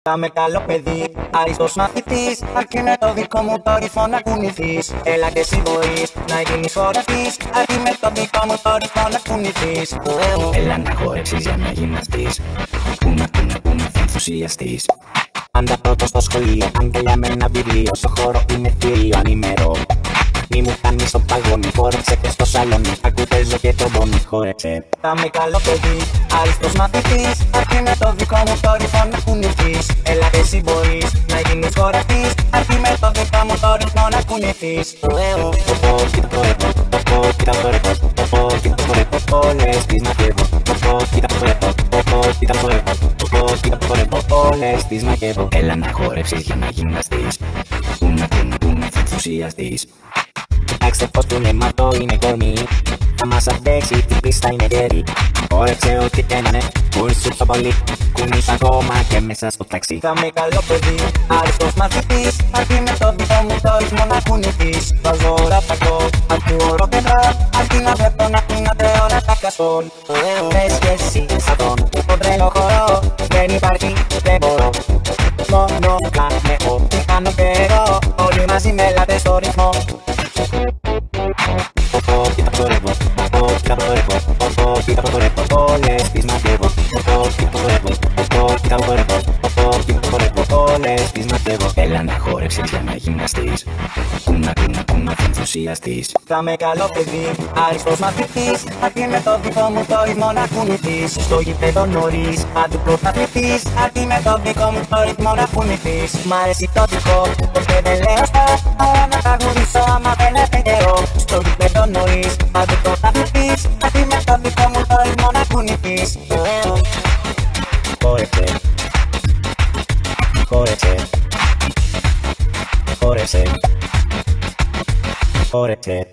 Κάμε καλό παιδί, άριστος μαθητής. Αρκεί με το δικό μου το ρυθμό να κουνηθείς. Έλα και εσύ μπορείς να γίνεις χορευτής. Αρκεί με το δικό μου το ρυθμό να κουνηθείς. Έλα να χορέψεις για να γυμναστείς. Πού να θα ενθουσιαστείς. Πάντα πρώτο στο σχολείο, αγκαλιά με ένα βιβλίο. Στο χώρο είναι θηρίο, ανημερώ. Μη μου κάνεις το παγόνι, χόρεψε και στο σαλόνι. Ακού παίζω και τον πόνι, χόρεψε. Κάμε καλό παιδί, άριστος μαθητής. Αρκεί με το δικό μου το ρυθμό να κουνηθείς. Έλα και εσύ μπορείς να γίνεις χορευτής. Αρκεί με το δικό μου το ρυθμό να κουνηθείς. Κοίτα το ρεπό, κοίτα το ρεπό, κοίτα το ρεπό, όλες τις μαγεύω. Κοίτα το ρεπό, κοίτα το ρεπό, κοίτα το ρεπό, όλες τις μαγεύω. Έλα να χορέψεις για να γυμναστείς. Πού να θα ενθουσιαστείς. Κοιτάξτε πως το νεματό είναι κορμί. Θα μας αντέξει, την πίστα είναι γέρη. Χόρεψε ό,τι και να είναι, κούρσου πιο πολύ. Κουνείς ακόμα και μέσα στο ταξί. Κάμε καλό παιδί, άριστος μαθητής. Αρκεί με το δικό μου το ρυθμό να κουνηθείς. Βάζω ώρα πακό, ακούω ροκεντρόλ. Αρκεί να βλέπω να πίνατε ώρα τα κασόλ. Πες και εσύ σαν τον τρελό χορό. Δεν υπάρχει, δεν μπορώ. Μόνο κάνε ό,τι κάνω καιρό. Όλοι μαζί μέλατε στο ρυθμό. Κοίτα το ρεπό, κοίτα το ρεπό, κοίτα το ρεπό, όλες τις μαγεύω. Κοίτα το ρεπό, κοίτα το ρεπό, κοίτα το ρεπό, όλες τις μαγεύω. Έλα να χόρεψεις για να γυμναστείς. Πού να θα ενθουσιαστείς. Κάμε καλό παιδί, άριστος μαθητής. Αρκεί με το δικό μου το ρυθμό να κουνηθείς. Στο γήπεδο νωρίς, παντού πρωταθλητής. Αρκεί με το δικό μου το ρυθμό να κουνηθείς. Μ' αρέσει το δικό, ποτέ δεν λέω στα. Αλλά να τραγουδήσω άμα δεν έχει καιρό. Στο γήπεδο νωρίς, παντού πρωταθλητής. Αρκεί με το δικό μου το ρυθμό να κουνηθείς. Χόρεψε, χόρεψε, χόρεψε, χόρεψε.